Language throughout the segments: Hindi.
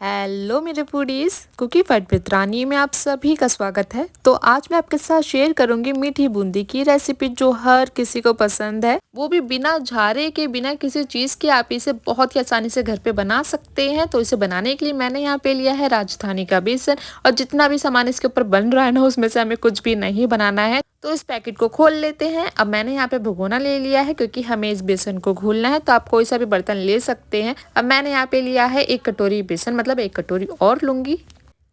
हेलो मेरे फूडीज, कुकी फट विद रानी में आप सभी का स्वागत है। तो आज मैं आपके साथ शेयर करूंगी मीठी बूंदी की रेसिपी जो हर किसी को पसंद है, वो भी बिना झारे के, बिना किसी चीज के। आप इसे बहुत ही आसानी से घर पे बना सकते हैं। तो इसे बनाने के लिए मैंने यहाँ पे लिया है राजधानी का बेसन, और जितना भी सामान इसके ऊपर बन रहा है ना, उसमें से हमें कुछ भी नहीं बनाना है। तो इस पैकेट को खोल लेते हैं। अब मैंने यहाँ पे भगोना ले लिया है क्योंकि हमें इस बेसन को घोलना है। तो आप कोई सा भी बर्तन ले सकते हैं। अब मैंने यहाँ पे लिया है 1 कटोरी बेसन, मतलब 1 कटोरी और लूंगी।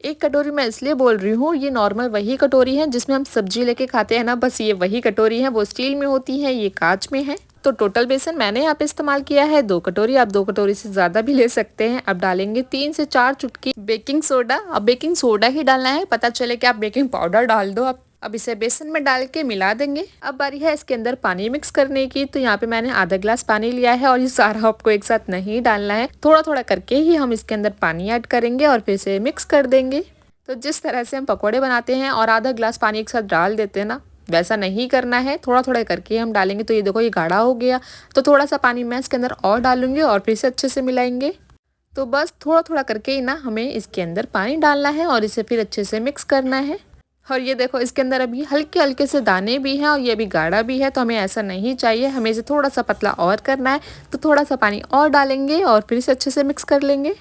1 कटोरी मैं इसलिए बोल रही हूँ, ये नॉर्मल वही कटोरी है जिसमें हम सब्जी लेके खाते हैं ना, बस ये वही कटोरी है। वो स्टील में होती है, ये कांच में है। तो टोटल बेसन मैंने यहाँ पे इस्तेमाल किया है 2 कटोरी। आप 2 कटोरी से ज्यादा भी ले सकते हैं। अब डालेंगे 3 से 4 चुटकी बेकिंग सोडा। अब बेकिंग सोडा ही डालना है, पता चले कि आप बेकिंग पाउडर डाल दो। अब इसे बेसन में डाल के मिला देंगे। अब बारी है इसके अंदर पानी मिक्स करने की। तो यहाँ पे मैंने आधा ग्लास पानी लिया है, और ये सारा आपको एक साथ नहीं डालना है, थोड़ा थोड़ा करके ही हम इसके अंदर पानी ऐड करेंगे और फिर से मिक्स कर देंगे। तो जिस तरह से हम पकौड़े बनाते हैं और आधा ग्लास पानी एक साथ डाल देते हैं ना, वैसा नहीं करना है, थोड़ा थोड़ा करके हम डालेंगे। तो ये देखो, ये गाढ़ा हो गया। तो थोड़ा सा पानी मैं इसके अंदर और डालूंगी और फिर से अच्छे से मिलाएंगे। तो बस थोड़ा थोड़ा करके ही ना हमें इसके अंदर पानी डालना है और इसे फिर अच्छे से मिक्स करना है। और ये देखो, इसके अंदर अभी हल्के हल्के से दाने भी हैं और ये भी गाढ़ा भी है। तो हमें ऐसा नहीं चाहिए, हमें इसे थोड़ा सा पतला और करना है। तो थोड़ा सा पानी और डालेंगे और फिर इसे अच्छे से मिक्स कर लेंगे।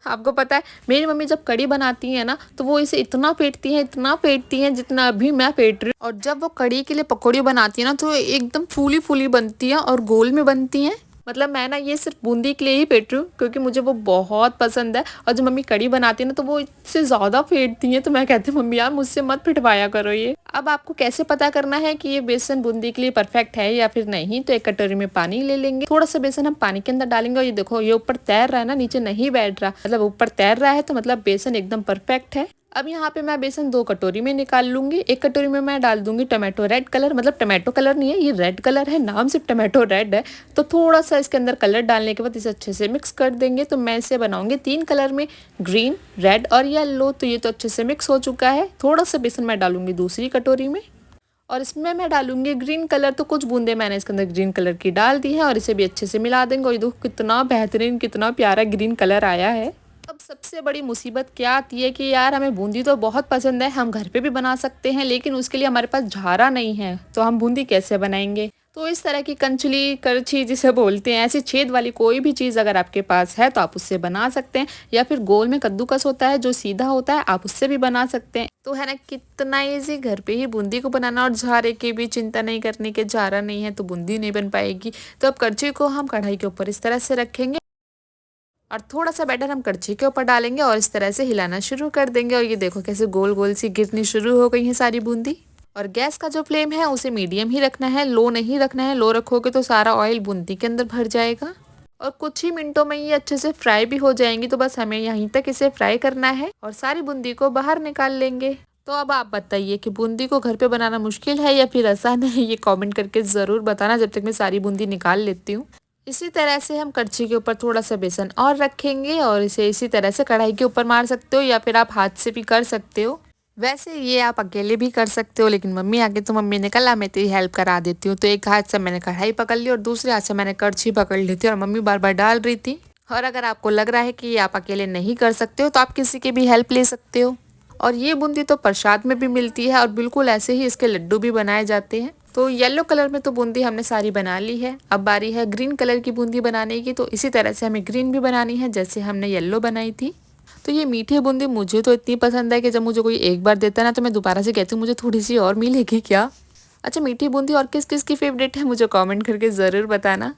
आपको पता है, मेरी मम्मी जब कढ़ी बनाती है ना, तो वो इसे इतना फेंटती हैं जितना अभी मैं फेंट रही हूँ। और जब वो कढ़ी के लिए पकौड़ी बनाती है ना, तो एकदम फूली फूली बनती है और गोल में बनती हैं। मतलब मैं ना ये सिर्फ बूंदी के लिए ही फेंट रही हूँ क्योंकि मुझे वो बहुत पसंद है। और जब मम्मी कढ़ी बनाती है ना, तो वो इससे ज़्यादा फेंटती हैं। तो मैं कहती हूँ, मम्मी यार मुझसे मत फिटवाया करो ये। अब आपको कैसे पता करना है कि ये बेसन बूंदी के लिए परफेक्ट है या फिर नहीं? तो 1 कटोरी में पानी ले लेंगे। थोड़ा सा बेसन हम पानी के अंदर डालेंगे और ये देखो, ये ऊपर तैर रहा है ना, नीचे नहीं बैठ रहा। मतलब ऊपर तैर रहा है तो मतलब बेसन एकदम परफेक्ट है। अब यहाँ पे मैं बेसन 2 कटोरी में निकाल लूंगी। 1 कटोरी में मैं डाल दूंगी टमाटो रेड कलर, मतलब टमाटो कलर नहीं है, ये रेड कलर है, नाम सिर्फ टमाटो रेड है। तो थोड़ा सा इसके अंदर कलर डालने के बाद इसे अच्छे से मिक्स कर देंगे। तो मैं इसे बनाऊंगी 3 कलर में, ग्रीन, रेड और येलो। तो ये तो अच्छे से मिक्स हो चुका है। थोड़ा सा बेसन मैं डालूंगी दूसरी कटोरी में और इसमें मैं डालूंगी ग्रीन कलर। तो कुछ बूंदे मैंने इसके अंदर ग्रीन कलर की डाल दी है और इसे भी अच्छे से मिला देंगे। और ये देखो कितना बेहतरीन, कितना प्यारा ग्रीन कलर आया है। अब सबसे बड़ी मुसीबत क्या आती है कि यार हमें बूंदी तो बहुत पसंद है, हम घर पे भी बना सकते हैं, लेकिन उसके लिए हमारे पास झारा नहीं है। तो हम बूंदी कैसे बनाएंगे? तो इस तरह की कंचली, करछी जिसे बोलते हैं, ऐसी छेद वाली कोई भी चीज़ अगर आपके पास है तो आप उससे बना सकते हैं। या फिर गोल में कद्दूकस होता है जो सीधा होता है, आप उससे भी बना सकते हैं। तो है ना, कितना ईजी घर पे ही बूंदी को बनाना, और झारे की भी चिंता नहीं करने के, झारा नहीं है तो बूंदी नहीं बन पाएगी। तो अब करछी को हम कढ़ाई के ऊपर इस तरह से रखेंगे और थोड़ा सा बैटर हम कड़छी के ऊपर डालेंगे और इस तरह से हिलाना शुरू कर देंगे। और ये देखो कैसे गोल गोल सी गिरनी शुरू हो गई है सारी बूंदी। और गैस का जो फ्लेम है उसे मीडियम ही रखना है, लो नहीं रखना है। लो रखोगे तो सारा ऑयल बूंदी के अंदर भर जाएगा और कुछ ही मिनटों में ये अच्छे से फ्राई भी हो जाएंगी। तो बस हमें यहीं तक इसे फ्राई करना है और सारी बूंदी को बाहर निकाल लेंगे। तो अब आप बताइए कि बूंदी को घर पे बनाना मुश्किल है या फिर आसान है? ये कमेंट करके ज़रूर बताना, जब तक मैं सारी बूंदी निकाल लेती हूँ। इसी तरह से हम कड़छी के ऊपर थोड़ा सा बेसन और रखेंगे और इसे इसी तरह से कढ़ाई के ऊपर मार सकते हो या फिर आप हाथ से भी कर सकते हो। वैसे ये आप अकेले भी कर सकते हो, लेकिन मम्मी आगे तो मम्मी ने कहा मैं तेरी हेल्प करा देती हूँ। तो एक हाथ से मैंने कढ़ाई पकड़ ली और दूसरे हाथ से मैंने कड़छी पकड़ ली थी और मम्मी बार बार डाल रही थी। और अगर आपको लग रहा है कि ये आप अकेले नहीं कर सकते हो तो आप किसी की भी हेल्प ले सकते हो। और ये बूंदी तो प्रसाद में भी मिलती है और बिल्कुल ऐसे ही इसके लड्डू भी बनाए जाते हैं। तो येलो कलर में तो बूंदी हमने सारी बना ली है। अब बारी है ग्रीन कलर की बूंदी बनाने की। तो इसी तरह से हमें ग्रीन भी बनानी है जैसे हमने येलो बनाई थी। तो ये मीठी बूंदी मुझे तो इतनी पसंद है कि जब मुझे कोई एक बार देता है ना, तो मैं दोबारा से कहती हूँ मुझे थोड़ी सी और मिलेगी क्या। अच्छा, मीठी बूंदी और किस किस की फेवरेट है मुझे कमेंट करके ज़रूर बताना।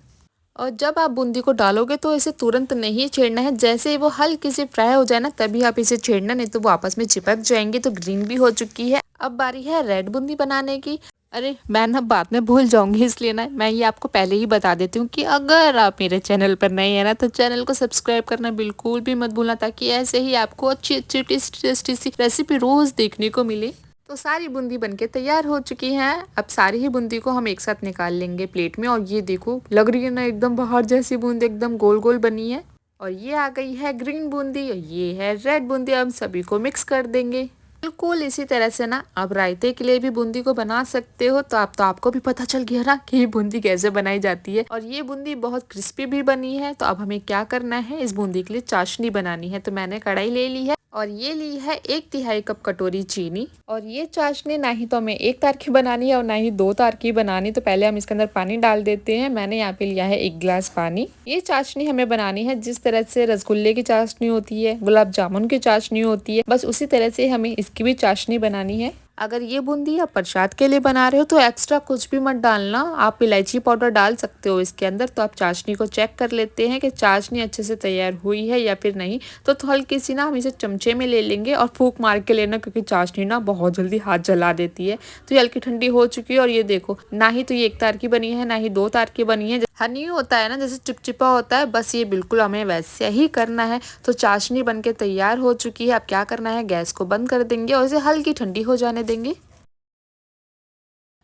और जब आप बूंदी को डालोगे तो इसे तुरंत नहीं छेड़ना है, जैसे ही वो हल्की सी फ्राई हो जाए ना तभी आप इसे छेड़ना, नहीं तो वो आपस में चिपक जाएंगे। तो ग्रीन भी हो चुकी है। अब बारी है रेड बूंदी बनाने की। अरे मैं ना बाद में भूल जाऊंगी, इसलिए ना मैं ये आपको पहले ही बता देती हूँ कि अगर आप मेरे चैनल पर नए हैं ना, तो चैनल को सब्सक्राइब करना बिल्कुल भी मत भूलना, ताकि ऐसे ही आपको अच्छी अच्छी टेस्टी सी रेसिपी रोज़ देखने को मिले। तो सारी बूंदी बनके तैयार हो चुकी हैं। अब सारी ही बूंदी को हम एक साथ निकाल लेंगे प्लेट में। और ये देखो, लग रही है ना एकदम बाहर जैसी बूंदी, एकदम गोल गोल बनी है। और ये आ गई है ग्रीन बूंदी और ये है रेड बूंदी। हम सभी को मिक्स कर देंगे। बिल्कुल इसी तरह से ना आप रायते के लिए भी बूंदी को बना सकते हो। तो आपको भी पता चल गया ना कि ये बूंदी कैसे बनाई जाती है। और ये बूंदी बहुत क्रिस्पी भी बनी है। तो अब हमें क्या करना है, इस बूंदी के लिए चाशनी बनानी है। तो मैंने कढ़ाई ले ली है और ये ली है 1/3 कप कटोरी चीनी। और ये चाशनी ना ही तो हमें एक तार की बनानी है और ना ही दो तार की बनानी। तो पहले हम इसके अंदर पानी डाल देते हैं। मैंने यहाँ पे लिया है 1 गिलास पानी। ये चाशनी हमें बनानी है जिस तरह से रसगुल्ले की चाशनी होती है, गुलाब जामुन की चाशनी होती है, बस उसी तरह से हमें इसकी भी चाशनी बनानी है। अगर ये बूंदी आप प्रसाद के लिए बना रहे हो तो एक्स्ट्रा कुछ भी मत डालना, आप इलायची पाउडर डाल सकते हो इसके अंदर। तो आप चाशनी को चेक कर लेते हैं कि चाशनी अच्छे से तैयार हुई है या फिर नहीं। तो हल्की सी ना हम इसे चमचे में ले लेंगे और फूंक मार के लेना, क्योंकि चाशनी ना बहुत जल्दी हाथ जला देती है। तो ये हल्की ठंडी हो चुकी है और ये देखो, ना ही तो ये 1 तार की बनी है ना ही 2 तार की बनी है। हनी होता है ना जैसे चिपचिपा होता है, बस ये बिल्कुल हमें वैसे ही करना है। तो चाशनी बनके तैयार हो चुकी है। अब क्या करना है, गैस को बंद कर देंगे और इसे हल्की ठंडी हो जाने देंगे।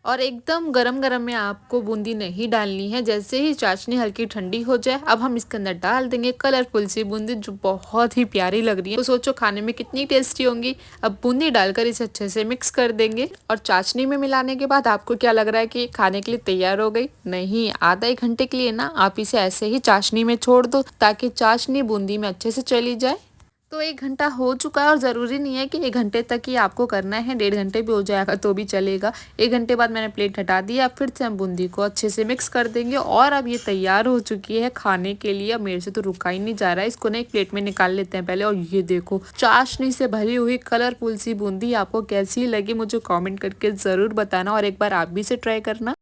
और एकदम गरम गरम में आपको बूंदी नहीं डालनी है। जैसे ही चाशनी हल्की ठंडी हो जाए, अब हम इसके अंदर डाल देंगे कलरफुल सी बूंदी जो बहुत ही प्यारी लग रही है। तो सोचो खाने में कितनी टेस्टी होंगी। अब बूंदी डालकर इसे अच्छे से मिक्स कर देंगे और चाशनी में मिलाने के बाद आपको क्या लग रहा है कि खाने के लिए तैयार हो गई? नहीं, आधा 1 घंटे के लिए ना आप इसे ऐसे ही चाशनी में छोड़ दो ताकि चाशनी बूंदी में अच्छे से चली जाए। तो 1 घंटा हो चुका है और ज़रूरी नहीं है कि 1 घंटे तक ही आपको करना है, 1.5 घंटे भी हो जाएगा तो भी चलेगा। 1 घंटे बाद मैंने प्लेट हटा दी। अब फिर से हम बूंदी को अच्छे से मिक्स कर देंगे और अब ये तैयार हो चुकी है खाने के लिए। अब मेरे से तो रुका ही नहीं जा रहा है, इसको ना एक प्लेट में निकाल लेते हैं पहले। और ये देखो, चाशनी से भरी हुई कलरफुल सी बूंदी आपको कैसी लगी मुझे कॉमेंट करके ज़रूर बताना और एक बार आप भी इसे ट्राई करना।